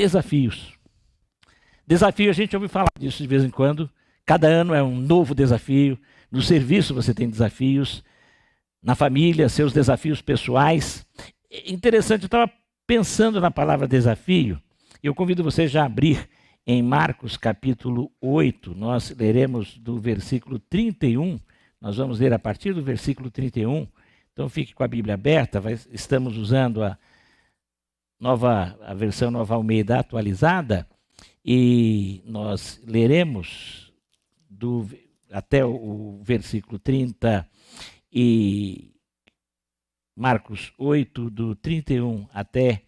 Desafios. Desafio, a gente ouve falar disso de vez em quando. Cada ano é um novo desafio. No serviço você tem desafios. Na família, seus desafios pessoais. Interessante, eu estava pensando na palavra desafio. Eu convido você já a abrir em Marcos capítulo 8. Nós leremos do versículo 31. Nós vamos ler a partir do versículo 31. Então fique com a Bíblia aberta. Estamos usando a versão Nova Almeida atualizada. E nós leremos até o versículo 30 e Marcos 8, do 31 até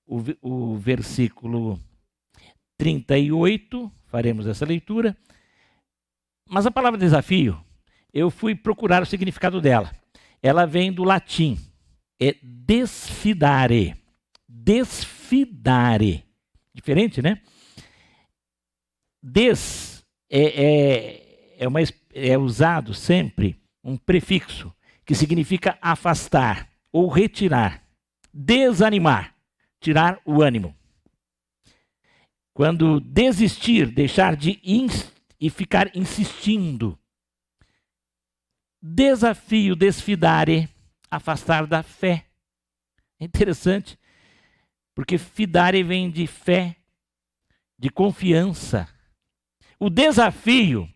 o versículo 38, faremos essa leitura. Mas a palavra desafio, eu fui procurar o significado dela. Ela vem do latim, é desfidare. Desfidare. Diferente, né? É usado sempre um prefixo que significa afastar ou retirar, desanimar, tirar o ânimo. Quando desistir, deixar de e ficar insistindo. Desafio, desfidare, afastar da fé. É interessante, porque fidare vem de fé, de confiança. O desafio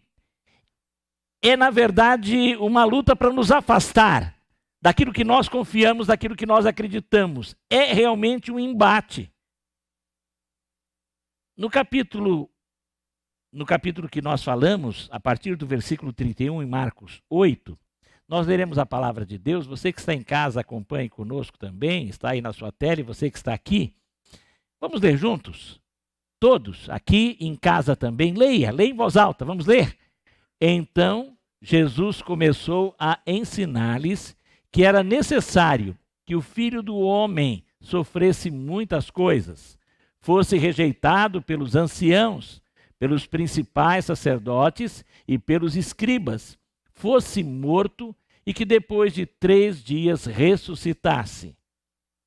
é, na verdade, uma luta para nos afastar daquilo que nós confiamos, daquilo que nós acreditamos. É realmente um embate. No capítulo que nós falamos, a partir do versículo 31, em Marcos 8, nós leremos a palavra de Deus. Você que está em casa, acompanhe conosco também, está aí na sua tela, e você que está aqui. Vamos ler juntos? Todos, aqui em casa também, leia em voz alta, vamos ler. Então, Jesus começou a ensinar-lhes que era necessário que o Filho do Homem sofresse muitas coisas, fosse rejeitado pelos anciãos, pelos principais sacerdotes e pelos escribas, fosse morto e que depois de 3 dias ressuscitasse.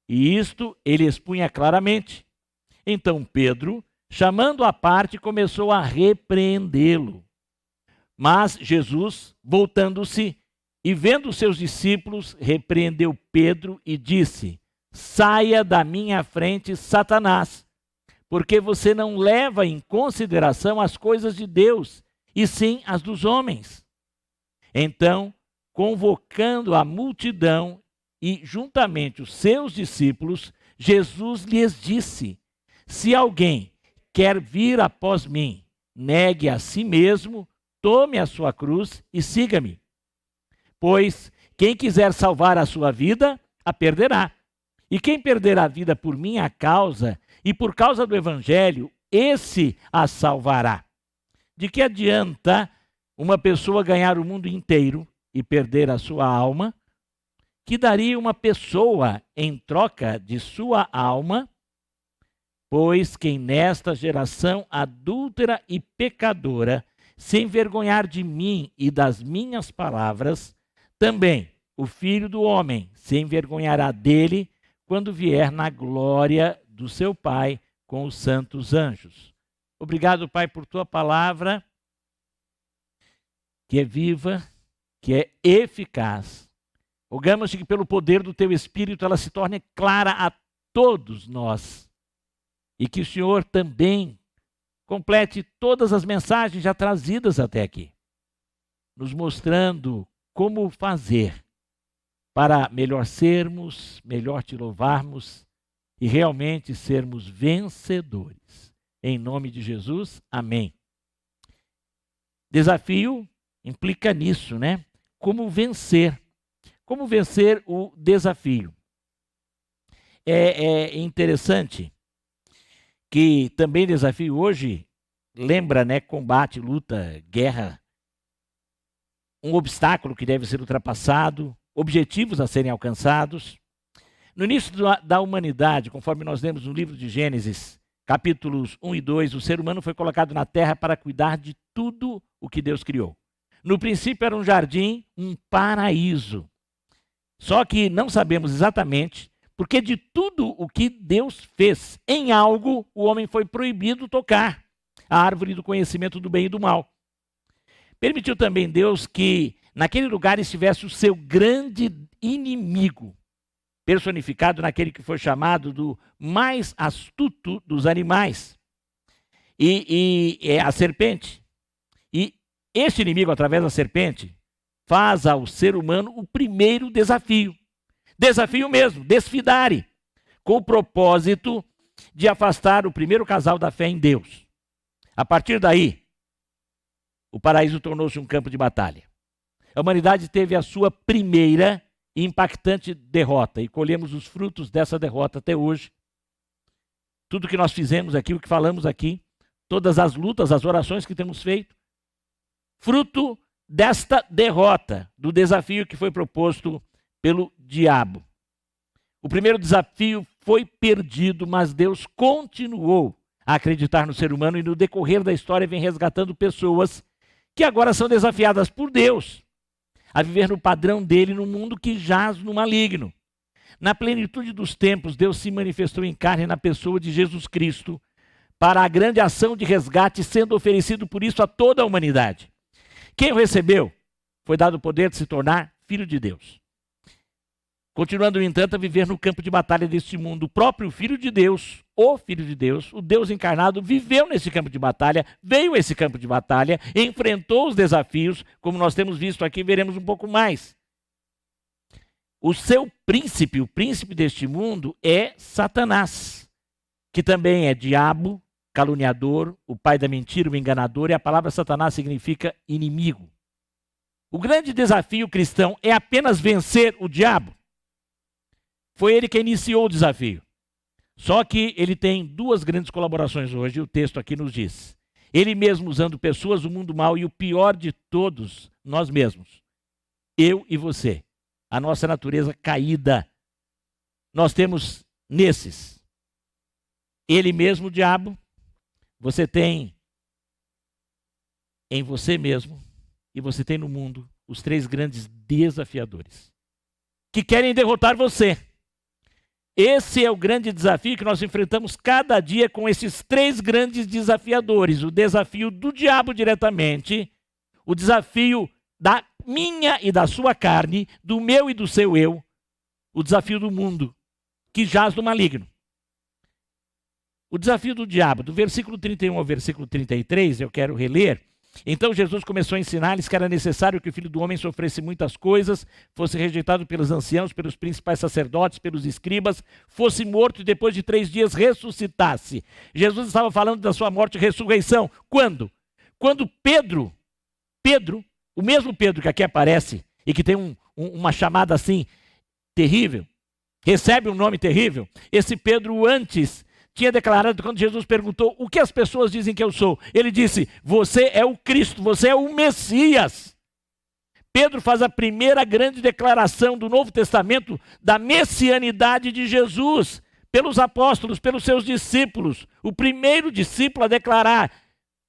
E isto ele expunha claramente. Então Pedro, chamando à parte, começou a repreendê-lo. Mas Jesus, voltando-se e vendo seus discípulos, repreendeu Pedro e disse: saia da minha frente, Satanás, porque você não leva em consideração as coisas de Deus, e sim as dos homens. Então, convocando a multidão e juntamente os seus discípulos, Jesus lhes disse: se alguém quer vir após mim, negue a si mesmo, tome a sua cruz e siga-me. Pois quem quiser salvar a sua vida, a perderá. E quem perder a vida por minha causa e por causa do evangelho, esse a salvará. De que adianta uma pessoa ganhar o mundo inteiro e perder a sua alma? Que daria uma pessoa em troca de sua alma? Pois quem nesta geração adúltera e pecadora se envergonhar de mim e das minhas palavras, também o Filho do Homem se envergonhará dele quando vier na glória do seu Pai com os santos anjos. Obrigado, Pai, por tua palavra, que é viva, que é eficaz. Rogamos que pelo poder do teu Espírito ela se torne clara a todos nós. E que o Senhor também complete todas as mensagens já trazidas até aqui, nos mostrando como fazer para melhor sermos, melhor te louvarmos e realmente sermos vencedores. Em nome de Jesus, amém. Desafio implica nisso, né? Como vencer? Como vencer o desafio? É interessante que também desafio hoje lembra, né, combate, luta, guerra, um obstáculo que deve ser ultrapassado, objetivos a serem alcançados. No início da humanidade, conforme nós lemos no livro de Gênesis, capítulos 1 e 2, o ser humano foi colocado na terra para cuidar de tudo o que Deus criou. No princípio era um jardim, um paraíso. Só que não sabemos exatamente Porque de tudo o que Deus fez, em algo o homem foi proibido tocar, a árvore do conhecimento do bem e do mal. Permitiu também Deus que naquele lugar estivesse o seu grande inimigo, personificado naquele que foi chamado do mais astuto dos animais, e é a serpente. E este inimigo, através da serpente, faz ao ser humano o primeiro desafio. Desafio mesmo, desfidare, com o propósito de afastar o primeiro casal da fé em Deus. A partir daí, o paraíso tornou-se um campo de batalha. A humanidade teve a sua primeira e impactante derrota, e colhemos os frutos dessa derrota até hoje. Tudo que nós fizemos aqui, o que falamos aqui, todas as lutas, as orações que temos feito, fruto desta derrota, do desafio que foi proposto pelo diabo. O primeiro desafio foi perdido, mas Deus continuou a acreditar no ser humano e no decorrer da história vem resgatando pessoas que agora são desafiadas por Deus a viver no padrão dele num mundo que jaz no maligno. Na plenitude dos tempos, Deus se manifestou em carne na pessoa de Jesus Cristo para a grande ação de resgate sendo oferecido por isso a toda a humanidade. Quem o recebeu foi dado o poder de se tornar filho de Deus. Continuando, no entanto, a viver no campo de batalha deste mundo. O próprio Filho de Deus, o Filho de Deus, o Deus encarnado, viveu nesse campo de batalha, veio a esse campo de batalha, enfrentou os desafios, como nós temos visto aqui, veremos um pouco mais. O seu príncipe, o príncipe deste mundo, é Satanás, que também é diabo, caluniador, o pai da mentira, o enganador, e a palavra Satanás significa inimigo. O grande desafio cristão é apenas vencer o diabo. Foi ele que iniciou o desafio. Só que ele tem duas grandes colaborações hoje, o texto aqui nos diz. Ele mesmo usando pessoas do mundo mal e o pior de todos, nós mesmos. Eu e você. A nossa natureza caída. Nós temos nesses. Ele mesmo, o diabo. Você tem em você mesmo e você tem no mundo os três grandes desafiadores que querem derrotar você. Esse é o grande desafio que nós enfrentamos cada dia com esses três grandes desafiadores. O desafio do diabo diretamente, o desafio da minha e da sua carne, do meu e do seu eu, o desafio do mundo, que jaz no maligno. O desafio do diabo, do versículo 31 ao versículo 33, eu quero reler. Então Jesus começou a ensinar-lhes que era necessário que o Filho do Homem sofresse muitas coisas, fosse rejeitado pelos anciãos, pelos principais sacerdotes, pelos escribas, fosse morto e depois de 3 dias ressuscitasse. Jesus estava falando da sua morte e ressurreição. Quando? Quando Pedro, o mesmo Pedro que aqui aparece e que tem uma chamada assim terrível, recebe um nome terrível, esse Pedro antes tinha declarado, quando Jesus perguntou o que as pessoas dizem que eu sou, ele disse, você é o Cristo, você é o Messias. Pedro faz a primeira grande declaração do Novo Testamento da messianidade de Jesus, pelos apóstolos, pelos seus discípulos. O primeiro discípulo a declarar,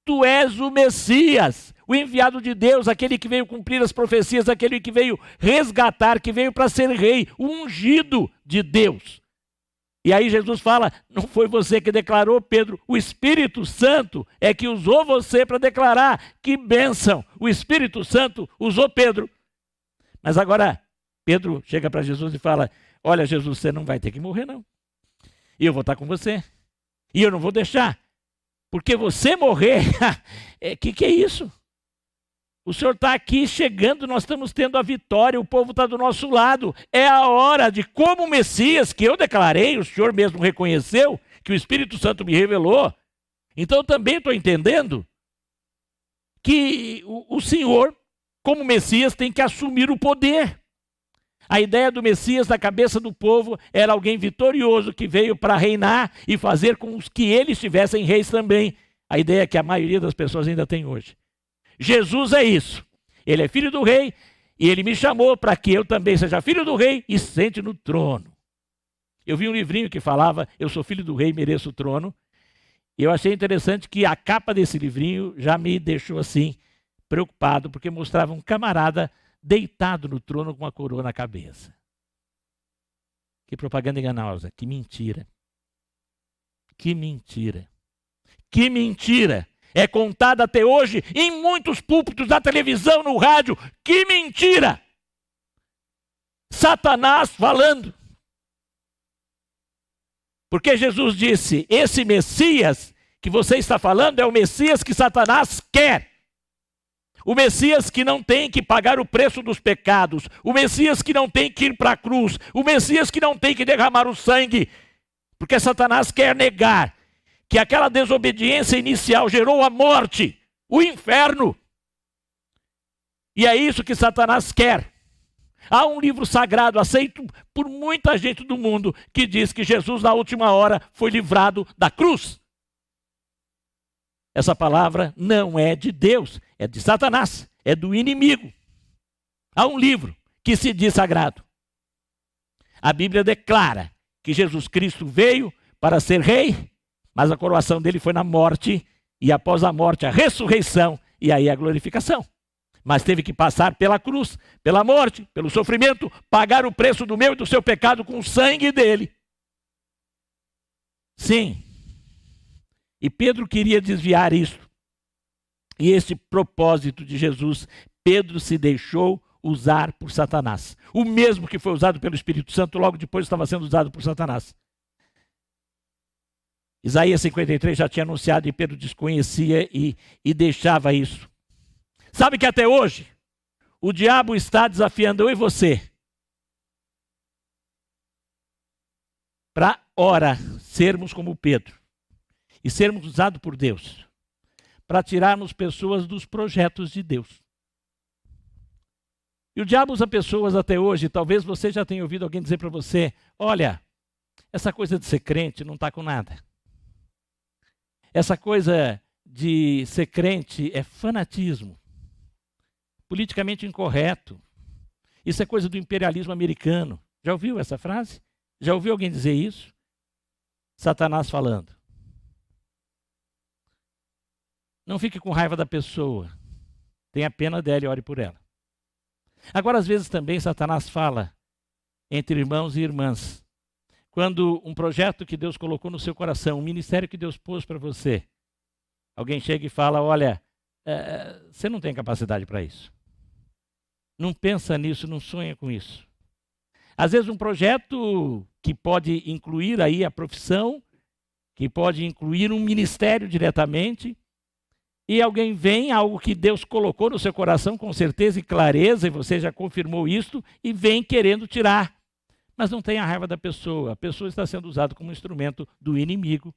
tu és o Messias, o enviado de Deus, aquele que veio cumprir as profecias, aquele que veio resgatar, que veio para ser rei, o ungido de Deus. E aí Jesus fala, não foi você que declarou, Pedro, o Espírito Santo é que usou você para declarar. Que bênção, o Espírito Santo usou Pedro. Mas agora Pedro chega para Jesus e fala, olha Jesus, você não vai ter que morrer não. E eu vou estar com você. E eu não vou deixar. Porque você morrer, que é isso? O Senhor está aqui chegando, nós estamos tendo a vitória, o povo está do nosso lado. É a hora de, como Messias, que eu declarei, o Senhor mesmo reconheceu, que o Espírito Santo me revelou. Então eu também estou entendendo que o Senhor, como Messias, tem que assumir o poder. A ideia do Messias na cabeça do povo era alguém vitorioso que veio para reinar e fazer com que eles tivessem reis também. A ideia que a maioria das pessoas ainda tem hoje. Jesus é isso. Ele é filho do rei e ele me chamou para que eu também seja filho do rei e sente no trono. Eu vi um livrinho que falava, eu sou filho do rei e mereço o trono. E eu achei interessante que a capa desse livrinho já me deixou assim, preocupado, porque mostrava um camarada deitado no trono com uma coroa na cabeça. Que propaganda enganosa, que mentira. Que mentira. Que mentira. É contada até hoje em muitos púlpitos, na televisão, no rádio. Que mentira. Satanás falando. Porque Jesus disse, esse Messias que você está falando é o Messias que Satanás quer. O Messias que não tem que pagar o preço dos pecados. O Messias que não tem que ir para a cruz. O Messias que não tem que derramar o sangue. Porque Satanás quer negar que aquela desobediência inicial gerou a morte, o inferno. E é isso que Satanás quer. Há um livro sagrado aceito por muita gente do mundo que diz que Jesus na última hora foi livrado da cruz. Essa palavra não é de Deus, é de Satanás, é do inimigo. Há um livro que se diz sagrado. A Bíblia declara que Jesus Cristo veio para ser rei, mas a coroação dele foi na morte, e após a morte a ressurreição, e aí a glorificação. Mas teve que passar pela cruz, pela morte, pelo sofrimento, pagar o preço do meu e do seu pecado com o sangue dele. Sim. E Pedro queria desviar isso. E esse propósito de Jesus, Pedro se deixou usar por Satanás. O mesmo que foi usado pelo Espírito Santo, logo depois estava sendo usado por Satanás. Isaías 53 já tinha anunciado e Pedro desconhecia e deixava isso. Sabe que até hoje o diabo está desafiando eu e você para, ora, sermos como Pedro e sermos usados por Deus para tirarmos pessoas dos projetos de Deus. E o diabo usa pessoas até hoje, talvez você já tenha ouvido alguém dizer para você, olha, essa coisa de ser crente não está com nada. Essa coisa de ser crente é fanatismo. Politicamente incorreto. Isso é coisa do imperialismo americano. Já ouviu essa frase? Já ouviu alguém dizer isso? Satanás falando. Não fique com raiva da pessoa. Tenha pena dela e ore por ela. Agora, às vezes também Satanás fala entre irmãos e irmãs. Quando um projeto que Deus colocou no seu coração, um ministério que Deus pôs para você, alguém chega e fala, olha, você não tem capacidade para isso. Não pensa nisso, não sonha com isso. Às vezes um projeto que pode incluir aí a profissão, que pode incluir um ministério diretamente, e alguém vem, algo que Deus colocou no seu coração com certeza e clareza, e você já confirmou isso, e vem querendo tirar. Mas não tenha raiva da pessoa. A pessoa está sendo usada como instrumento do inimigo.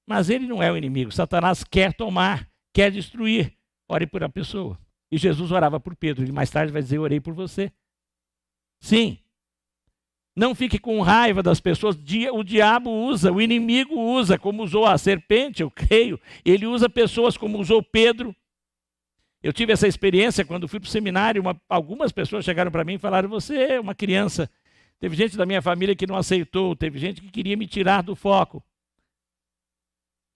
Mas ele não é o inimigo. Satanás quer tomar, quer destruir. Ore por a pessoa. E Jesus orava por Pedro. E mais tarde vai dizer, orei por você. Sim. Não fique com raiva das pessoas. O diabo usa, o inimigo usa, como usou a serpente, eu creio. Ele usa pessoas como usou Pedro. Eu tive essa experiência quando fui para o seminário. Algumas pessoas chegaram para mim e falaram, você é uma criança. Teve gente da minha família que não aceitou. Teve gente que queria me tirar do foco.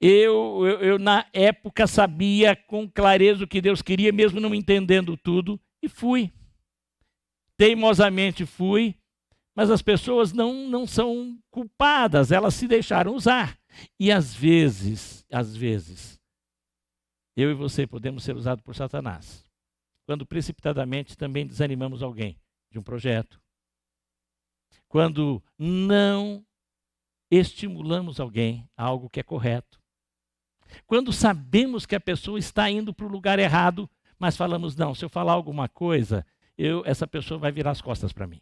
Eu na época sabia com clareza o que Deus queria, mesmo não entendendo tudo. E fui. Teimosamente fui. Mas as pessoas não são culpadas, elas se deixaram usar. E às vezes, eu e você podemos ser usados por Satanás. Quando precipitadamente também desanimamos alguém de um projeto. Quando não estimulamos alguém a algo que é correto. Quando sabemos que a pessoa está indo para o lugar errado, mas falamos, não, se eu falar alguma coisa, essa pessoa vai virar as costas para mim.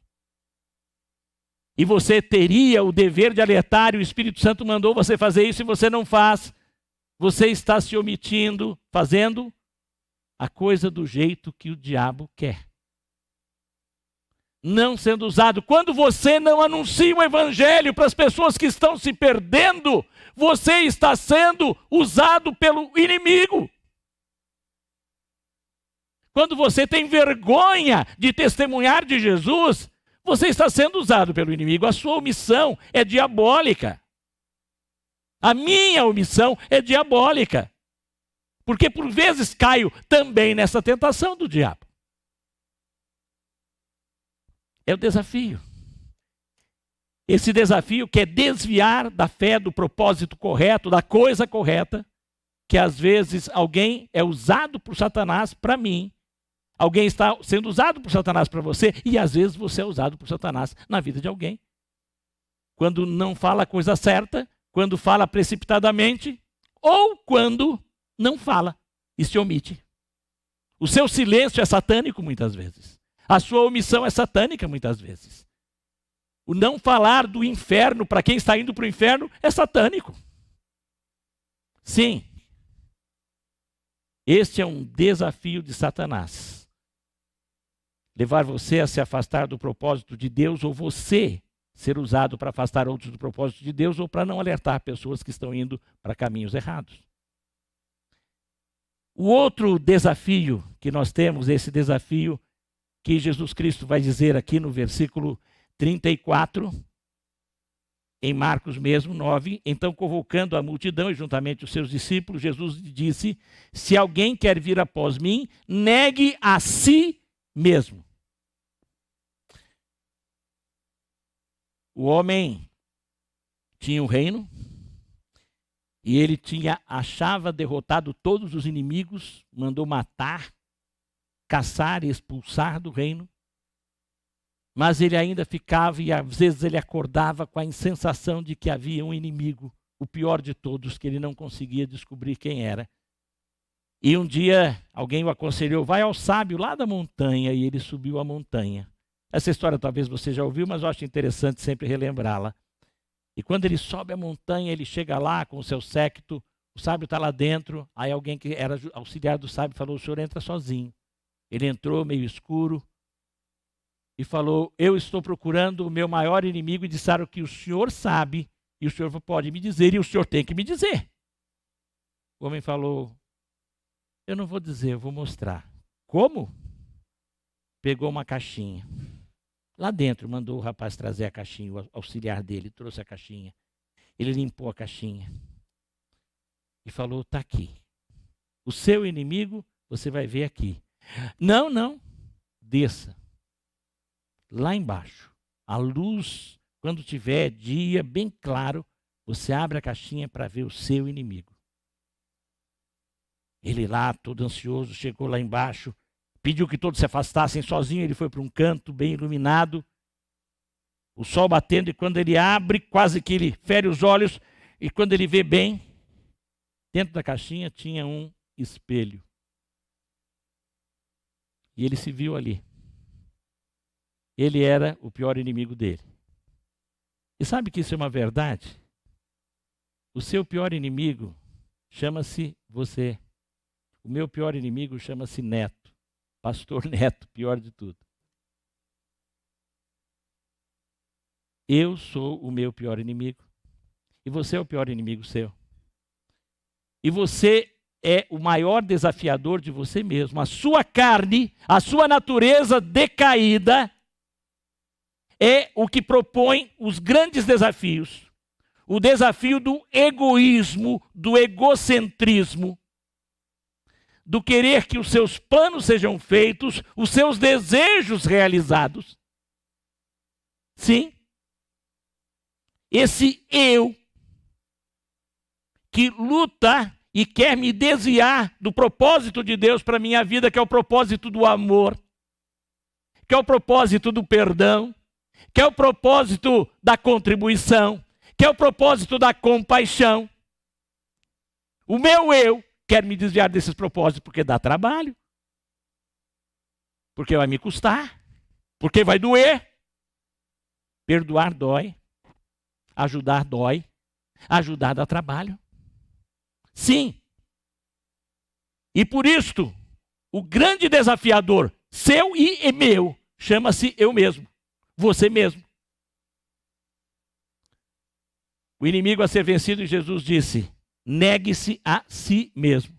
E você teria o dever de alertar, e o Espírito Santo mandou você fazer isso, e você não faz. Você está se omitindo, fazendo a coisa do jeito que o diabo quer. Não sendo usado. Quando você não anuncia o evangelho para as pessoas que estão se perdendo, você está sendo usado pelo inimigo. Quando você tem vergonha de testemunhar de Jesus, você está sendo usado pelo inimigo. A sua omissão é diabólica. A minha omissão é diabólica. Porque por vezes caio também nessa tentação do diabo. É o desafio. Esse desafio quer desviar da fé, do propósito correto, da coisa correta, que às vezes alguém é usado por Satanás para mim, alguém está sendo usado por Satanás para você, e às vezes você é usado por Satanás na vida de alguém. Quando não fala a coisa certa, quando fala precipitadamente, ou quando não fala e se omite. O seu silêncio é satânico muitas vezes. A sua omissão é satânica muitas vezes. O não falar do inferno para quem está indo para o inferno é satânico. Sim. Este é um desafio de Satanás. Levar você a se afastar do propósito de Deus, ou você ser usado para afastar outros do propósito de Deus, ou para não alertar pessoas que estão indo para caminhos errados. O outro desafio que nós temos, esse desafio que Jesus Cristo vai dizer aqui no versículo 34, em Marcos mesmo, 9, então convocando a multidão e juntamente os seus discípulos, Jesus disse: se alguém quer vir após mim, negue a si mesmo. O homem tinha um reino e ele achava derrotado todos os inimigos, mandou matar, caçar e expulsar do reino. Mas ele ainda ficava e às vezes ele acordava com a sensação de que havia um inimigo, o pior de todos, que ele não conseguia descobrir quem era. E um dia alguém o aconselhou: vai ao sábio lá da montanha, e ele subiu a montanha. Essa história talvez você já ouviu, mas eu acho interessante sempre relembrá-la. E quando ele sobe a montanha, ele chega lá com o seu séquito, o sábio está lá dentro, aí alguém que era auxiliar do sábio falou: o senhor entra sozinho. Ele entrou meio escuro e falou: eu estou procurando o meu maior inimigo, e disseram que o senhor sabe, e o senhor pode me dizer, e o senhor tem que me dizer. O homem falou: eu não vou dizer, eu vou mostrar. Como? Pegou uma caixinha. Lá dentro, mandou o rapaz trazer a caixinha, o auxiliar dele trouxe a caixinha. Ele limpou a caixinha e falou: está aqui. O seu inimigo você vai ver aqui. Não, não, desça. Lá embaixo, a luz, quando tiver dia bem claro, você abre a caixinha para ver o seu inimigo. Ele lá, todo ansioso, chegou lá embaixo, pediu que todos se afastassem sozinho, ele foi para um canto bem iluminado, o sol batendo, e quando ele abre, quase que ele fere os olhos, e quando ele vê bem, dentro da caixinha tinha um espelho. E ele se viu ali. Ele era o pior inimigo dele. E sabe que isso é uma verdade? O seu pior inimigo chama-se você. O meu pior inimigo chama-se Neto. Pastor Neto, pior de tudo. Eu sou o meu pior inimigo. E você é o pior inimigo seu. E você é o maior desafiador de você mesmo. A sua carne, a sua natureza decaída é o que propõe os grandes desafios. O desafio do egoísmo, do egocentrismo, do querer que os seus planos sejam feitos, os seus desejos realizados. Sim. Esse eu que luta e quer me desviar do propósito de Deus para a minha vida, que é o propósito do amor, que é o propósito do perdão, que é o propósito da contribuição, que é o propósito da compaixão. O meu eu quer me desviar desses propósitos porque dá trabalho, porque vai me custar, porque vai doer. Perdoar dói, ajudar dói, ajudar dá trabalho. Sim. E por isto, o grande desafiador, seu e meu, chama-se eu mesmo, você mesmo. O inimigo a ser vencido, e Jesus disse: negue-se a si mesmo.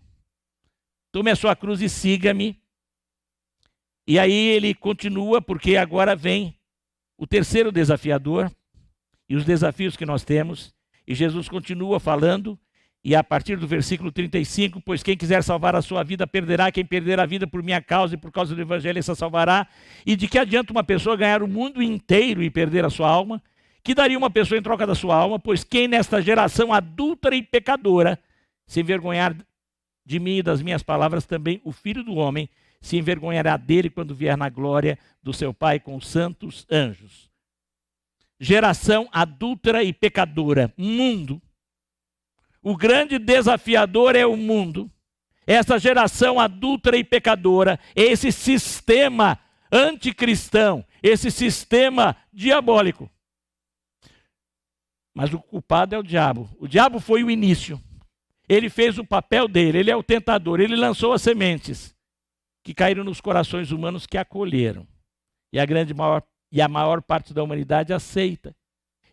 Tome a sua cruz e siga-me. E aí ele continua, porque agora vem o terceiro desafiador e os desafios que nós temos. E Jesus continua falando, e a partir do versículo 35, pois quem quiser salvar a sua vida perderá, quem perder a vida por minha causa e por causa do evangelho essa salvará. E de que adianta uma pessoa ganhar o mundo inteiro e perder a sua alma? Que daria uma pessoa em troca da sua alma? Pois quem nesta geração adúltera e pecadora se envergonhar de mim e das minhas palavras, também o Filho do Homem se envergonhará dele quando vier na glória do seu Pai com os santos anjos. Geração adúltera e pecadora, mundo. O grande desafiador é o mundo. Essa geração adúltera e pecadora, esse sistema anticristão, esse sistema diabólico. Mas o culpado é o diabo. O diabo foi o início. Ele fez o papel dele, ele é o tentador, ele lançou as sementes que caíram nos corações humanos que acolheram. E a maior parte da humanidade aceita.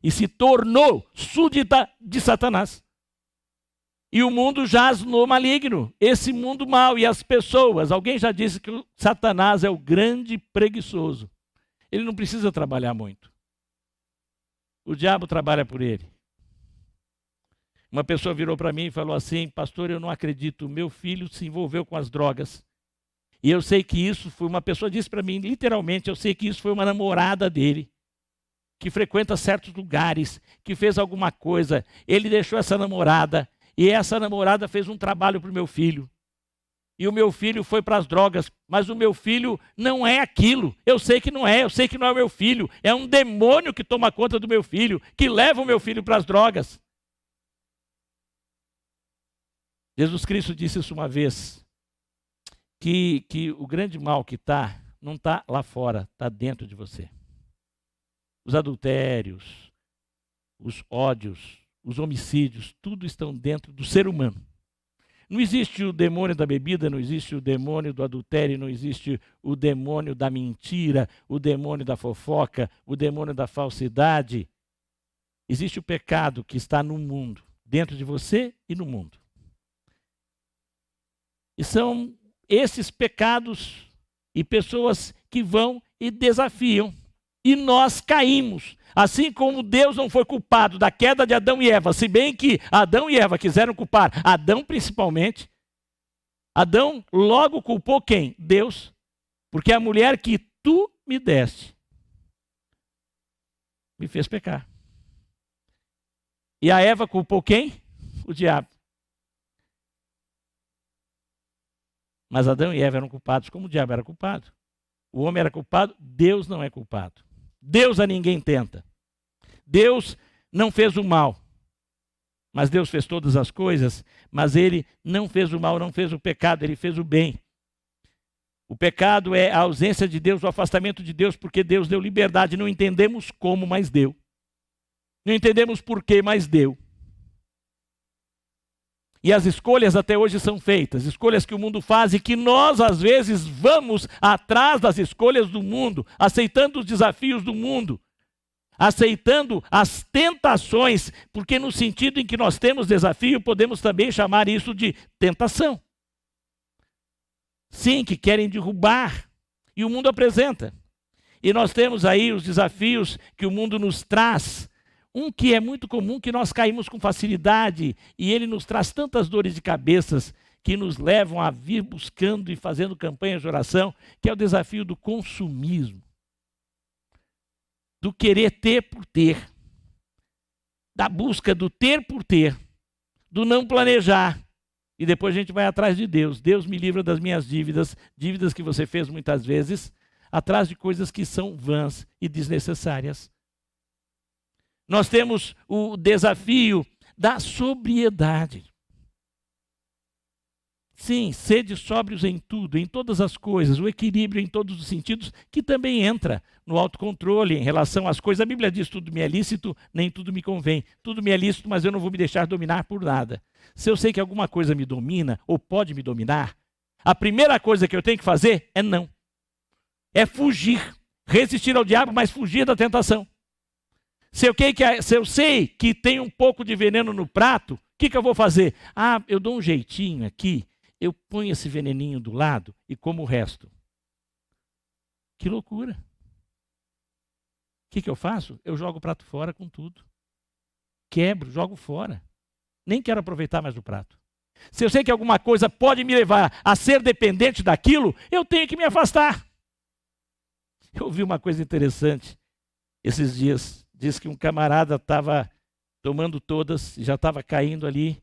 E se tornou súdita de Satanás. E o mundo jaz no maligno, esse mundo mau e as pessoas. Alguém já disse que o Satanás é o grande preguiçoso. Ele não precisa trabalhar muito. O diabo trabalha por ele. Uma pessoa virou para mim e falou assim: pastor, eu não acredito, meu filho se envolveu com as drogas. E eu sei que isso foi, uma pessoa disse para mim, literalmente, eu sei que isso foi uma namorada dele, que frequenta certos lugares, que fez alguma coisa. Ele deixou essa namorada, e essa namorada fez um trabalho para o meu filho. E o meu filho foi para as drogas, mas o meu filho não é aquilo. Eu sei que não é, eu sei que não é o meu filho. É um demônio que toma conta do meu filho, que leva o meu filho para as drogas. Jesus Cristo disse isso uma vez, que o grande mal que não está lá fora, está dentro de você. Os adultérios, os ódios, os homicídios, tudo estão dentro do ser humano. Não existe o demônio da bebida, não existe o demônio do adultério, não existe o demônio da mentira, o demônio da fofoca, o demônio da falsidade. Existe o pecado que está no mundo, dentro de você e no mundo. E são esses pecados e pessoas que vão e desafiam. E nós caímos. Assim como Deus não foi culpado da queda de Adão e Eva, se bem que Adão e Eva quiseram culpar Adão principalmente, Adão logo culpou quem? Deus. Porque a mulher que tu me deste me fez pecar. E a Eva culpou quem? O diabo. Mas Adão e Eva eram culpados como o diabo era culpado. O homem era culpado, Deus não é culpado. Deus a ninguém tenta. Deus não fez o mal. Mas Deus fez todas as coisas, mas ele não fez o mal, não fez o pecado, ele fez o bem. O pecado é a ausência de Deus, o afastamento de Deus, porque Deus deu liberdade. Não entendemos como, mas deu. Não entendemos por quê, mas deu. E as escolhas até hoje são feitas, escolhas que o mundo faz e que nós, às vezes, vamos atrás das escolhas do mundo, aceitando os desafios do mundo, aceitando as tentações, porque no sentido em que nós temos desafio, podemos também chamar isso de tentação. Sim, que querem derrubar, e o mundo apresenta. E nós temos aí os desafios que o mundo nos traz. Um que é muito comum, que nós caímos com facilidade, e ele nos traz tantas dores de cabeça que nos levam a vir buscando e fazendo campanhas de oração, que é o desafio do consumismo. Do querer ter por ter. Da busca do ter por ter. Do não planejar. E depois a gente vai atrás de Deus. Deus me livra das minhas dívidas, dívidas que você fez muitas vezes, atrás de coisas que são vãs e desnecessárias. Nós temos o desafio da sobriedade. Sim, sede sóbrios em tudo, em todas as coisas, o equilíbrio em todos os sentidos, que também entra no autocontrole em relação às coisas. A Bíblia diz: tudo me é lícito, nem tudo me convém. Tudo me é lícito, mas eu não vou me deixar dominar por nada. Se eu sei que alguma coisa me domina, ou pode me dominar, a primeira coisa que eu tenho que fazer é não. É fugir, resistir ao diabo, mas fugir da tentação. Se eu sei que tem um pouco de veneno no prato, o que eu vou fazer? Eu dou um jeitinho aqui, eu ponho esse veneninho do lado e como o resto. Que loucura. O que eu faço? Eu jogo o prato fora com tudo. Quebro, jogo fora. Nem quero aproveitar mais o prato. Se eu sei que alguma coisa pode me levar a ser dependente daquilo, eu tenho que me afastar. Eu ouvi uma coisa interessante esses dias diz que um camarada estava tomando todas, já estava caindo ali,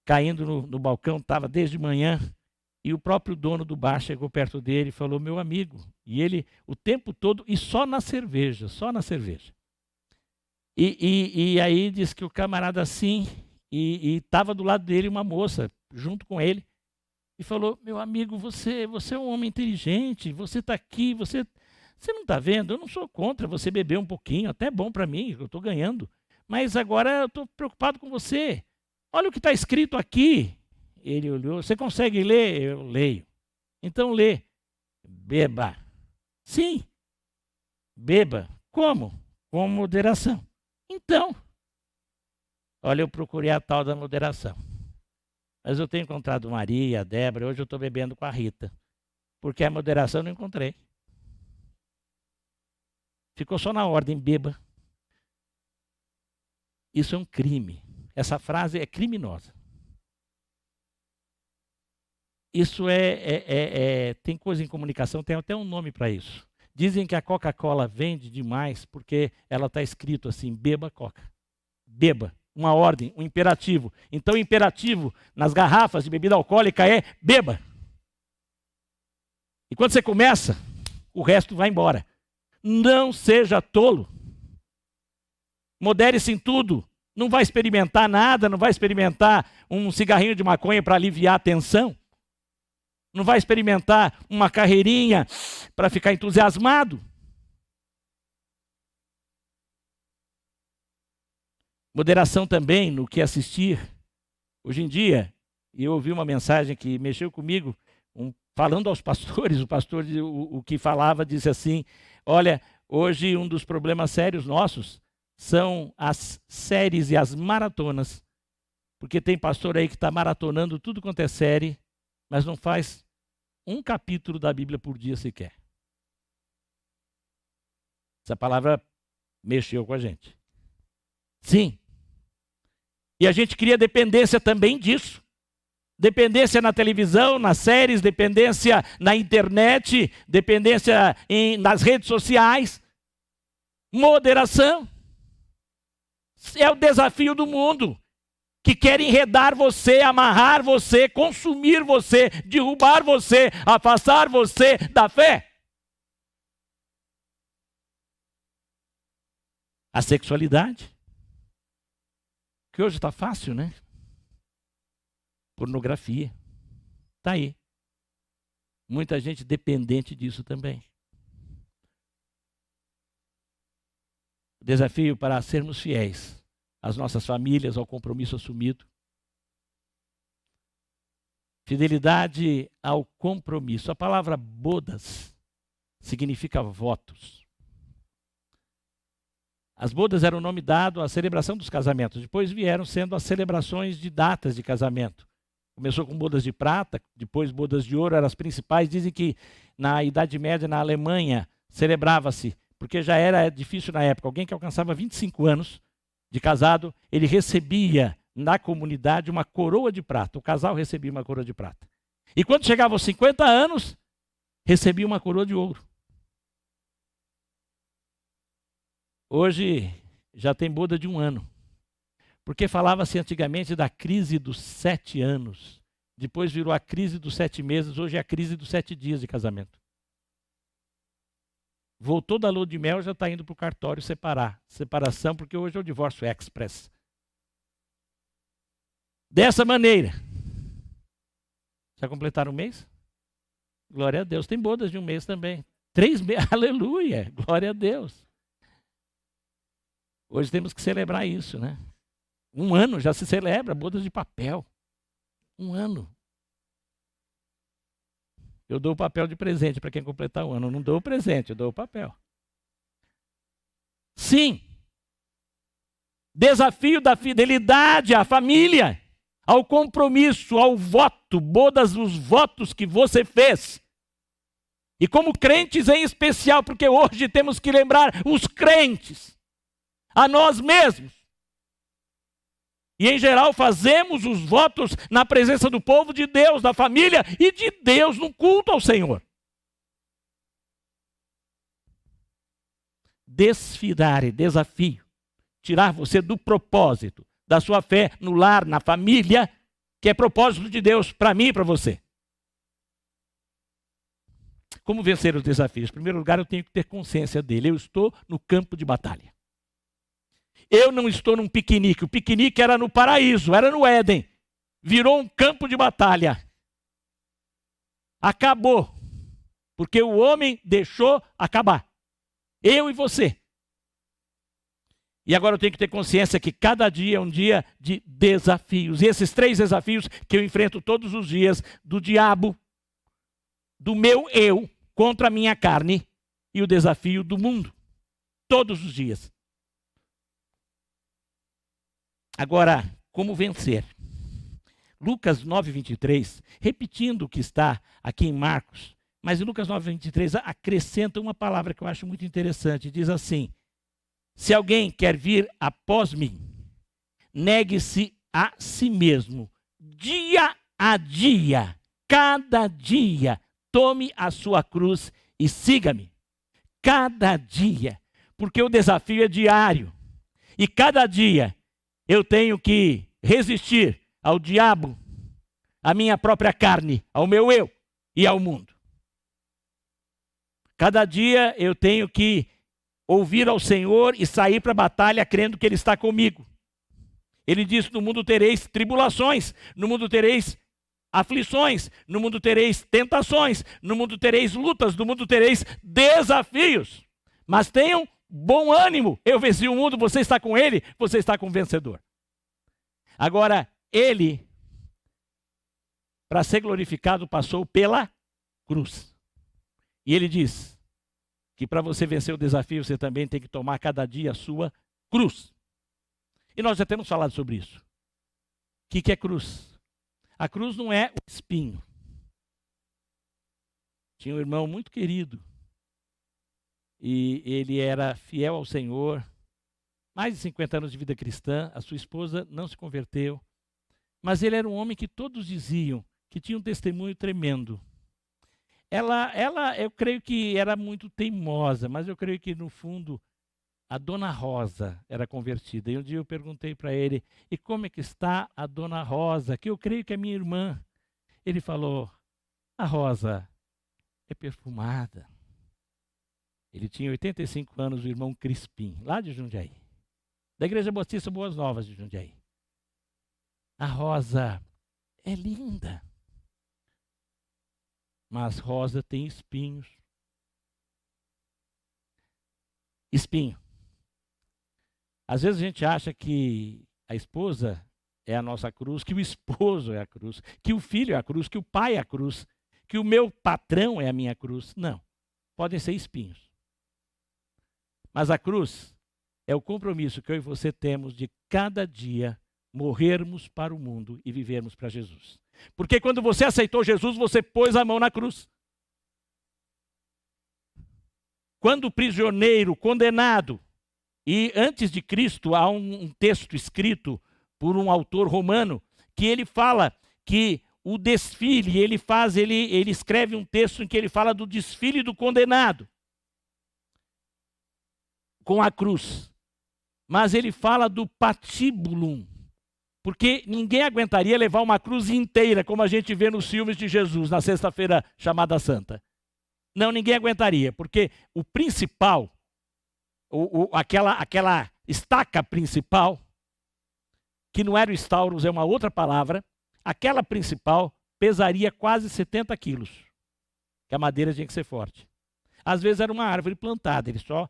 caindo no balcão, estava desde manhã, e o próprio dono do bar chegou perto dele e falou, meu amigo, e ele o tempo todo, e só na cerveja, só na cerveja. E aí diz que o camarada assim, e estava do lado dele uma moça, junto com ele, e falou, meu amigo, você é um homem inteligente, você está aqui, você não está vendo? Eu não sou contra você beber um pouquinho, até bom para mim, eu estou ganhando. Mas agora eu estou preocupado com você. Olha o que está escrito aqui. Ele olhou, você consegue ler? Eu leio. Então lê. Beba. Sim, beba. Como? Com moderação. Então, olha, eu procurei a tal da moderação. Mas eu tenho encontrado Maria, a Débora, hoje eu estou bebendo com a Rita. Porque a moderação eu não encontrei. Ficou só na ordem, beba. Isso é um crime. Essa frase é criminosa. Isso tem coisa em comunicação, tem até um nome para isso. Dizem que a Coca-Cola vende demais porque ela está escrito assim, beba Coca. Beba. Uma ordem, um imperativo. Então o imperativo nas garrafas de bebida alcoólica é beba. E quando você começa, o resto vai embora. Não seja tolo. Modere-se em tudo. Não vai experimentar nada, não vai experimentar um cigarrinho de maconha para aliviar a tensão. Não vai experimentar uma carreirinha para ficar entusiasmado. Moderação também no que assistir. Hoje em dia, eu ouvi uma mensagem que mexeu comigo, falando aos pastores, o pastor o que falava disse assim, olha, hoje um dos problemas sérios nossos são as séries e as maratonas, porque tem pastor aí que está maratonando tudo quanto é série, mas não faz um capítulo da Bíblia por dia sequer. Essa palavra mexeu com a gente. Sim. E a gente cria dependência também disso. Dependência na televisão, nas séries, dependência na internet, dependência nas redes sociais. Moderação. É o desafio do mundo, que quer enredar você, amarrar você, consumir você, derrubar você, afastar você da fé. A sexualidade. Que hoje está fácil, né? Pornografia. Está aí. Muita gente dependente disso também. O desafio para sermos fiéis às nossas famílias, ao compromisso assumido. Fidelidade ao compromisso. A palavra bodas significa votos. As bodas eram o nome dado à celebração dos casamentos. Depois vieram sendo as celebrações de datas de casamento. Começou com bodas de prata, depois bodas de ouro eram as principais. Dizem que na Idade Média, na Alemanha, celebrava-se, porque já era difícil na época. Alguém que alcançava 25 anos de casado, ele recebia na comunidade uma coroa de prata. O casal recebia uma coroa de prata. E quando chegava aos 50 anos, recebia uma coroa de ouro. Hoje já tem boda de 1 ano. Porque falava-se antigamente da crise dos 7 anos. Depois virou a crise dos 7 meses, hoje é a crise dos 7 dias de casamento. Voltou da lua de mel, já está indo para o cartório separar. Separação, porque hoje é o divórcio express. Dessa maneira. Já completaram um mês? Glória a Deus. Tem bodas de 1 mês também. 3 meses, aleluia, glória a Deus. Hoje temos que celebrar isso, né? 1 ano já se celebra, bodas de papel. 1 ano. Eu dou o papel de presente para quem completar 1 ano. Eu não dou o presente, eu dou o papel. Sim. Desafio da fidelidade à família, ao compromisso, ao voto, bodas os votos que você fez. E como crentes em especial, porque hoje temos que lembrar os crentes, a nós mesmos. E em geral fazemos os votos na presença do povo de Deus, da família e de Deus no culto ao Senhor. desfidarem, desafio, tirar você do propósito, da sua fé no lar, na família, que é propósito de Deus para mim e para você. Como vencer os desafios? Em primeiro lugar, eu tenho que ter consciência dele. Eu estou no campo de batalha. Eu não estou num piquenique. O piquenique era no paraíso, era no Éden. Virou um campo de batalha. Acabou. Porque o homem deixou acabar. Eu e você. E agora eu tenho que ter consciência que cada dia é um dia de desafios. E esses 3 desafios que eu enfrento todos os dias, do diabo, do meu eu contra a minha carne e o desafio do mundo. Todos os dias. Agora, como vencer? Lucas 9:23, repetindo o que está aqui em Marcos, mas em Lucas 9:23 acrescenta uma palavra que eu acho muito interessante. Diz assim: se alguém quer vir após mim, negue-se a si mesmo, dia a dia, cada dia, tome a sua cruz e siga-me. Cada dia, porque o desafio é diário. E cada dia eu tenho que resistir ao diabo, à minha própria carne, ao meu eu e ao mundo. Cada dia eu tenho que ouvir ao Senhor e sair para a batalha crendo que Ele está comigo. Ele diz: no mundo tereis tribulações, no mundo tereis aflições, no mundo tereis tentações, no mundo tereis lutas, no mundo tereis desafios. Mas tenham bom ânimo, eu venci o mundo, você está com Ele, você está com o vencedor. Agora, Ele, para ser glorificado, passou pela cruz. E Ele diz que para você vencer o desafio, você também tem que tomar cada dia a sua cruz. E nós já temos falado sobre isso. O que é cruz? A cruz não é o espinho. Tinha um irmão muito querido. E ele era fiel ao Senhor. Mais de 50 anos de vida cristã. A sua esposa não se converteu. Mas ele era um homem que todos diziam que tinha um testemunho tremendo. Ela, eu creio que era muito teimosa, mas eu creio que no fundo a Dona Rosa era convertida. E um dia eu perguntei para ele: e como é que está a Dona Rosa, que eu creio que é minha irmã? Ele falou: a Rosa é perfumada. Ele tinha 85 anos, o irmão Crispim, lá de Jundiaí, da Igreja Batista Boas Novas de Jundiaí. A Rosa é linda, mas Rosa tem espinhos. Espinho. Às vezes a gente acha que a esposa é a nossa cruz, que o esposo é a cruz, que o filho é a cruz, que o pai é a cruz, que o meu patrão é a minha cruz. Não, podem ser espinhos. Mas a cruz é o compromisso que eu e você temos de cada dia morrermos para o mundo e vivermos para Jesus. Porque quando você aceitou Jesus, você pôs a mão na cruz. Quando o prisioneiro, condenado, e antes de Cristo há um texto escrito por um autor romano, que ele fala que o desfile, ele escreve um texto em que ele fala do desfile do condenado com a cruz. Mas ele fala do patibulum, porque ninguém aguentaria levar uma cruz inteira, como a gente vê nos filmes de Jesus, na sexta-feira chamada Santa. Não, ninguém aguentaria, porque o principal, aquela estaca principal, que não era o stauros, é uma outra palavra, aquela principal pesaria quase 70 quilos, que a madeira tinha que ser forte. Às vezes era uma árvore plantada, eles só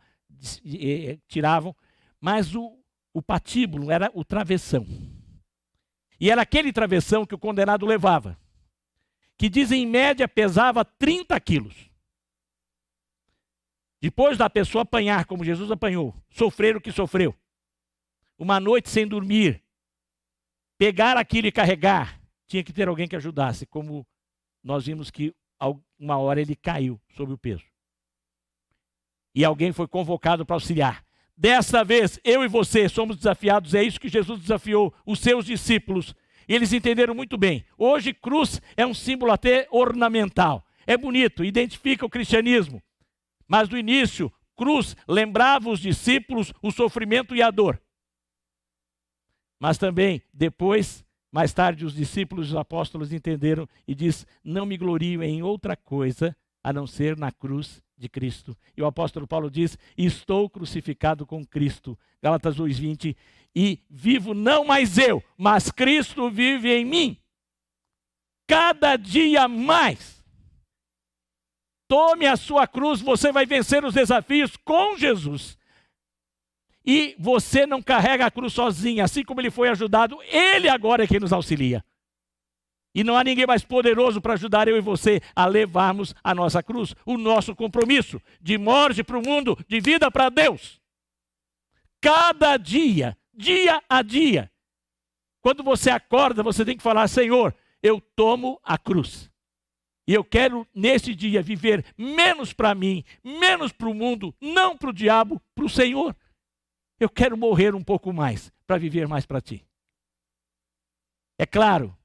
tiravam, mas o patíbulo era o travessão. E era aquele travessão que o condenado levava, que dizem em média pesava 30 quilos. Depois da pessoa apanhar, como Jesus apanhou, sofrer o que sofreu, uma noite sem dormir, pegar aquilo e carregar, tinha que ter alguém que ajudasse, como nós vimos que uma hora ele caiu sob o peso. E alguém foi convocado para auxiliar. Dessa vez, eu e você somos desafiados, é isso que Jesus desafiou os seus discípulos. E eles entenderam muito bem. Hoje, cruz é um símbolo até ornamental. É bonito, identifica o cristianismo. Mas no início, cruz lembrava os discípulos o sofrimento e a dor. Mas também, depois, mais tarde, os discípulos e os apóstolos entenderam e diz: não me glorio em outra coisa a não ser na cruz de Cristo. E o apóstolo Paulo diz: estou crucificado com Cristo. Gálatas 2:20. E vivo não mais eu, mas Cristo vive em mim. Cada dia mais. Tome a sua cruz, você vai vencer os desafios com Jesus. E você não carrega a cruz sozinho, assim como ele foi ajudado, ele agora é quem nos auxilia. E não há ninguém mais poderoso para ajudar eu e você a levarmos a nossa cruz, o nosso compromisso de morte para o mundo, de vida para Deus. Cada dia, dia a dia. Quando você acorda, você tem que falar: Senhor, eu tomo a cruz. E eu quero, nesse dia, viver menos para mim, menos para o mundo, não para o diabo, para o Senhor. Eu quero morrer um pouco mais, para viver mais para ti. É claro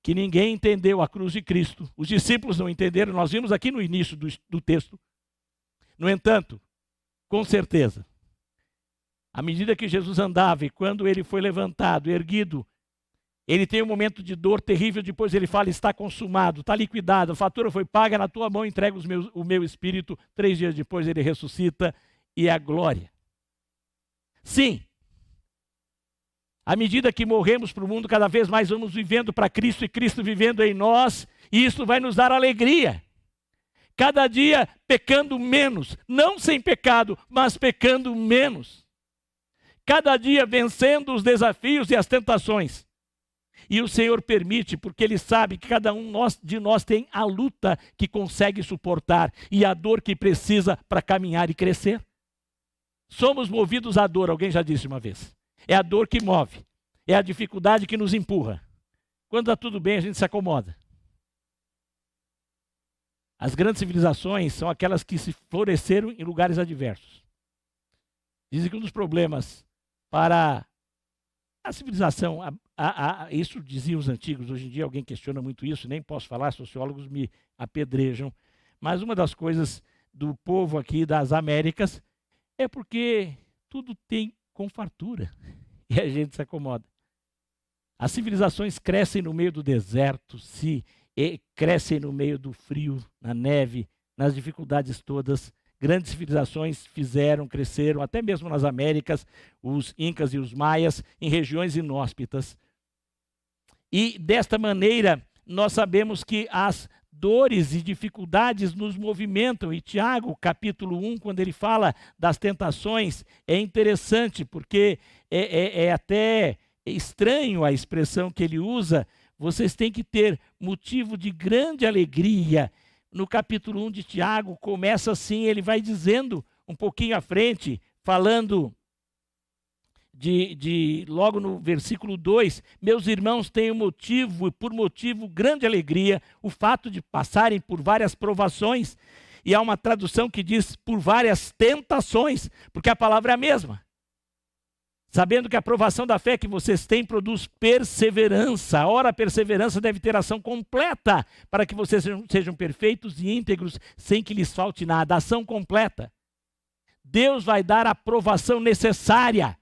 que ninguém entendeu a cruz de Cristo. Os discípulos não entenderam, nós vimos aqui no início do texto. No entanto, com certeza, à medida que Jesus andava e quando ele foi levantado, erguido, ele tem um momento de dor terrível, depois ele fala: está consumado, está liquidado, a fatura foi paga, na tua mão entrego o meu espírito. 3 dias depois ele ressuscita e é a glória. Sim, à medida que morremos para o mundo, cada vez mais vamos vivendo para Cristo e Cristo vivendo em nós, e isso vai nos dar alegria. Cada dia pecando menos, não sem pecado, mas pecando menos. Cada dia vencendo os desafios e as tentações. E o Senhor permite, porque Ele sabe que cada um de nós tem a luta que consegue suportar e a dor que precisa para caminhar e crescer. Somos movidos à dor, alguém já disse uma vez. É a dor que move, é a dificuldade que nos empurra. Quando está tudo bem, a gente se acomoda. As grandes civilizações são aquelas que se floresceram em lugares adversos. Dizem que um dos problemas para a civilização, isso diziam os antigos, hoje em dia alguém questiona muito isso, nem posso falar, sociólogos me apedrejam, mas uma das coisas do povo aqui das Américas é porque tudo tem com fartura e a gente se acomoda. As civilizações crescem no meio do deserto, crescem no meio do frio, na neve, nas dificuldades todas. Grandes civilizações cresceram, até mesmo nas Américas, os Incas e os Maias, em regiões inóspitas. E desta maneira, nós sabemos que as dores e dificuldades nos movimentam. E Tiago, capítulo 1, quando ele fala das tentações, é interessante, porque é até estranho a expressão que ele usa. Vocês têm que ter motivo de grande alegria. No capítulo 1 de Tiago, começa assim, ele vai dizendo um pouquinho à frente, falando logo no versículo 2, meus irmãos têm motivo, e por motivo grande alegria, o fato de passarem por várias provações, e há uma tradução que diz por várias tentações, porque a palavra é a mesma. Sabendo que a provação da fé que vocês têm produz perseverança. Ora, a perseverança deve ter ação completa, para que vocês sejam perfeitos e íntegros, sem que lhes falte nada. Ação completa. Deus vai dar a provação necessária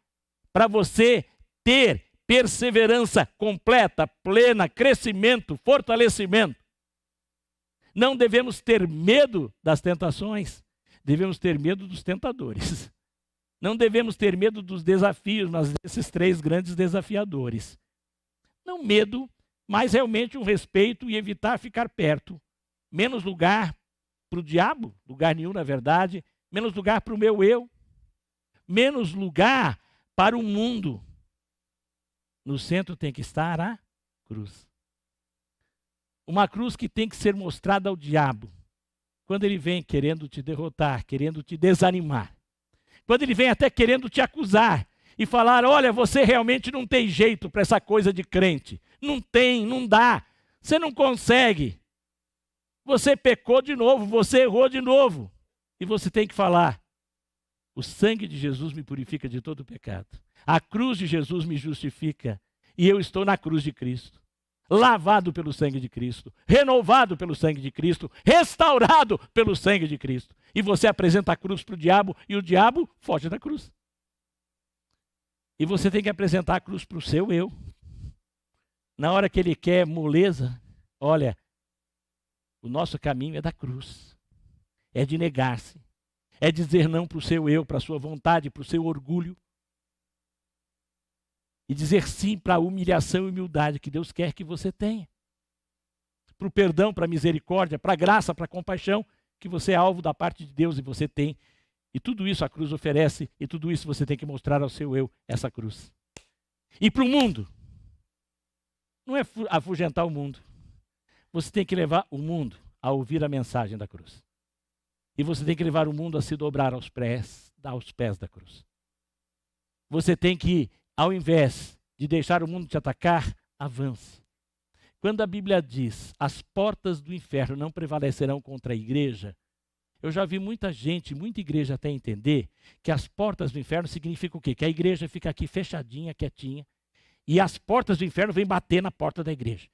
para você ter perseverança completa, plena, crescimento, fortalecimento. Não devemos ter medo das tentações, devemos ter medo dos tentadores. Não devemos ter medo dos desafios, mas desses 3 grandes desafiadores. Não medo, mas realmente um respeito e evitar ficar perto. Menos lugar para o diabo, lugar nenhum na verdade, menos lugar para o meu eu, menos lugar para o mundo. No centro tem que estar a cruz. Uma cruz que tem que ser mostrada ao diabo. Quando ele vem querendo te derrotar, querendo te desanimar. Quando ele vem até querendo te acusar e falar: olha, você realmente não tem jeito para essa coisa de crente. Não tem, não dá. Você não consegue. Você pecou de novo, você errou de novo. E você tem que falar: o sangue de Jesus me purifica de todo pecado. A cruz de Jesus me justifica. E eu estou na cruz de Cristo. lavado pelo sangue de Cristo, renovado pelo sangue de Cristo, restaurado pelo sangue de Cristo. E você apresenta a cruz para o diabo e o diabo foge da cruz. E você tem que apresentar a cruz para o seu eu. Na hora que ele quer moleza, olha, o nosso caminho é da cruz. É de negar-se. É dizer não para o seu eu, para a sua vontade, para o seu orgulho. E dizer sim para a humilhação e humildade que Deus quer que você tenha. Para o perdão, para a misericórdia, para a graça, para a compaixão, que você é alvo da parte de Deus e você tem. E tudo isso a cruz oferece, e tudo isso você tem que mostrar ao seu eu, essa cruz. E para o mundo, não é afugentar o mundo. Você tem que levar o mundo a ouvir a mensagem da cruz. E você tem que levar o mundo a se dobrar aos pés da cruz. Você tem que, ao invés de deixar o mundo te atacar, avance. Quando a Bíblia diz, as portas do inferno não prevalecerão contra a igreja, eu já vi muita gente, muita igreja até entender que as portas do inferno significam o quê? Que a igreja fica aqui fechadinha, quietinha, e as portas do inferno vêm bater na porta da igreja.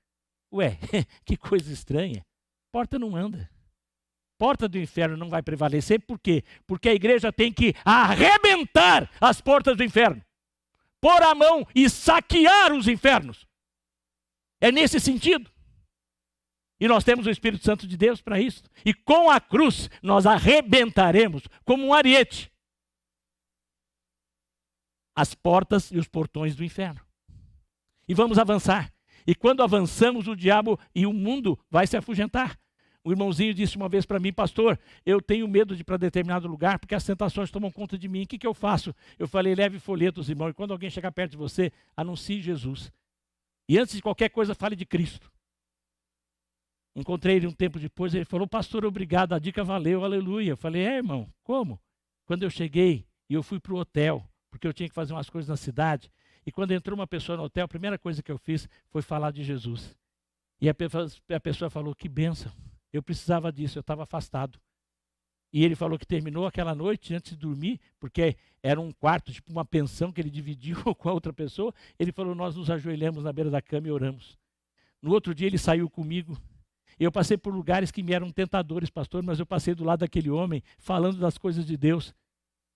Ué, que coisa estranha. Porta não anda. Porta do inferno não vai prevalecer, por quê? Porque a igreja tem que arrebentar as portas do inferno. Pôr a mão e saquear os infernos. É nesse sentido. E nós temos o Espírito Santo de Deus para isso. E com a cruz nós arrebentaremos como um ariete as portas e os portões do inferno. E vamos avançar. E quando avançamos, o diabo e o mundo vai se afugentar. O irmãozinho disse uma vez para mim, pastor, eu tenho medo de ir para determinado lugar porque as tentações tomam conta de mim. O que eu faço? Eu falei, leve folhetos, irmão, e quando alguém chegar perto de você, anuncie Jesus. E antes de qualquer coisa, fale de Cristo. Encontrei ele um tempo depois, ele falou, pastor, obrigado, a dica valeu, aleluia. Eu falei, irmão, como? Quando eu cheguei e eu fui para o hotel, porque eu tinha que fazer umas coisas na cidade, e quando entrou uma pessoa no hotel, a primeira coisa que eu fiz foi falar de Jesus. E a pessoa falou, que bênção, eu precisava disso, eu estava afastado. E ele falou que terminou aquela noite antes de dormir, porque era um quarto, tipo uma pensão que ele dividiu com a outra pessoa. Ele falou, nós nos ajoelhamos na beira da cama e oramos. No outro dia ele saiu comigo. Eu passei por lugares que me eram tentadores, pastor, mas eu passei do lado daquele homem falando das coisas de Deus.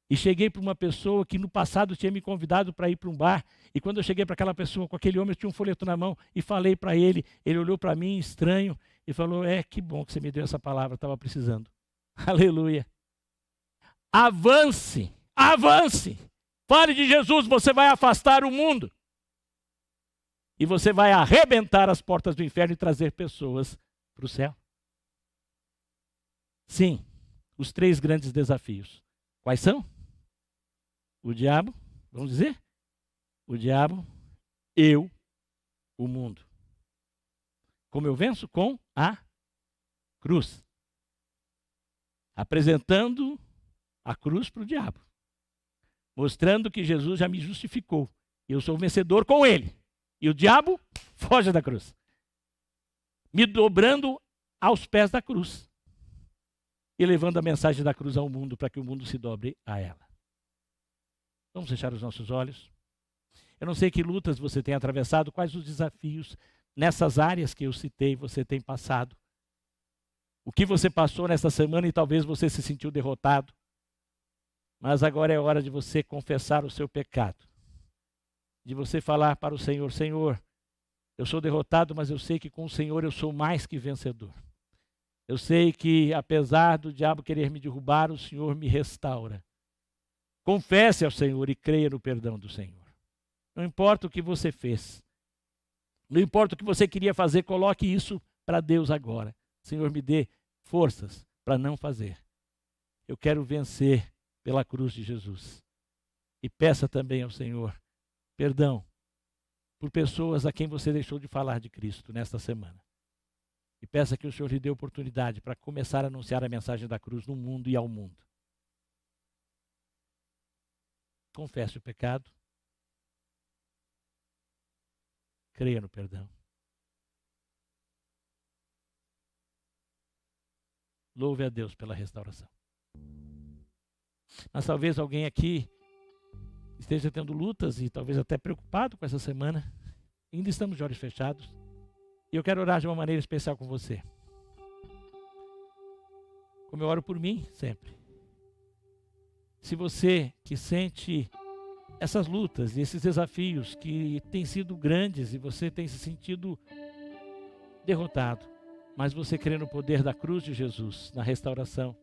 E cheguei para uma pessoa que no passado tinha me convidado para ir para um bar. E quando eu cheguei para aquela pessoa, com aquele homem, eu tinha um folheto na mão e falei para ele. Ele olhou para mim estranho e falou, que bom que você me deu essa palavra, estava precisando. Aleluia. Avance, avance. Fale de Jesus, você vai afastar o mundo. E você vai arrebentar as portas do inferno e trazer pessoas para o céu. Sim, os 3 grandes desafios. Quais são? O diabo, vamos dizer? O diabo, eu, o mundo. Como eu venço? Com a cruz. Apresentando a cruz para o diabo. Mostrando que Jesus já me justificou. Eu sou vencedor com ele. E o diabo foge da cruz. Me dobrando aos pés da cruz. E levando a mensagem da cruz ao mundo para que o mundo se dobre a ela. Vamos fechar os nossos olhos. Eu não sei que lutas você tem atravessado, quais os desafios nessas áreas que eu citei você tem passado. O que você passou nessa semana e talvez você se sentiu derrotado. Mas agora é hora de você confessar o seu pecado. De você falar para o Senhor, Senhor, eu sou derrotado, mas eu sei que com o Senhor eu sou mais que vencedor. Eu sei que apesar do diabo querer me derrubar, o Senhor me restaura. Confesse ao Senhor e creia no perdão do Senhor. Não importa o que você fez. Não importa o que você queria fazer, coloque isso para Deus agora. Senhor, me dê forças para não fazer. Eu quero vencer pela cruz de Jesus. E peça também ao Senhor perdão por pessoas a quem você deixou de falar de Cristo nesta semana. E peça que o Senhor lhe dê oportunidade para começar a anunciar a mensagem da cruz no mundo e ao mundo. Confesse o pecado. Creia no perdão. Louve a Deus pela restauração. Mas talvez alguém aqui esteja tendo lutas e talvez até preocupado com essa semana. Ainda estamos de olhos fechados. E eu quero orar de uma maneira especial com você. Como eu oro por mim sempre. Se você que sente essas lutas e esses desafios que têm sido grandes e você tem se sentido derrotado, mas você crê no poder da cruz de Jesus, na restauração,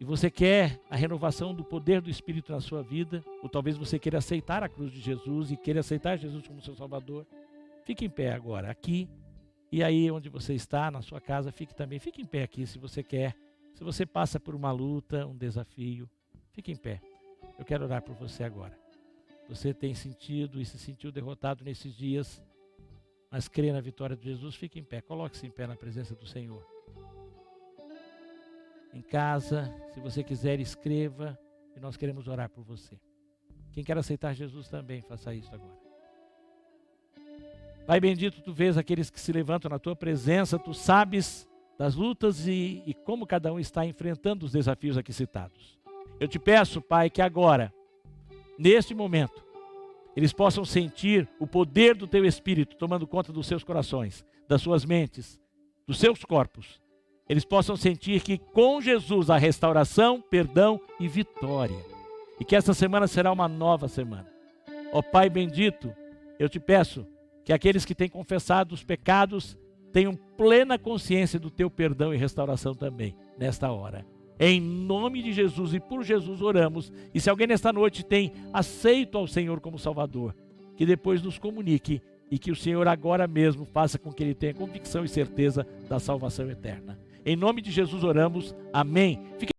e você quer a renovação do poder do Espírito na sua vida, ou talvez você queira aceitar a cruz de Jesus e queira aceitar Jesus como seu Salvador, fique em pé agora, aqui, e aí onde você está, na sua casa, fique em pé aqui se você quer. Se você passa por uma luta, um desafio, fique em pé. Eu quero orar por você agora. Você tem sentido e se sentiu derrotado nesses dias, mas crê na vitória de Jesus, fique em pé. Coloque-se em pé na presença do Senhor. Em casa, se você quiser, escreva e nós queremos orar por você. Quem quer aceitar Jesus também, faça isso agora. Pai bendito, tu vês aqueles que se levantam na tua presença, tu sabes das lutas e como cada um está enfrentando os desafios aqui citados. Eu te peço, Pai, que agora, neste momento, eles possam sentir o poder do teu Espírito tomando conta dos seus corações, das suas mentes, dos seus corpos. Eles possam sentir que com Jesus há restauração, perdão e vitória. E que essa semana será uma nova semana. Ó Pai bendito, eu te peço que aqueles que têm confessado os pecados tenham plena consciência do teu perdão e restauração também, nesta hora. Em nome de Jesus e por Jesus oramos. E se alguém nesta noite tem aceito ao Senhor como Salvador, que depois nos comunique e que o Senhor agora mesmo faça com que ele tenha convicção e certeza da salvação eterna. Em nome de Jesus oramos. Amém.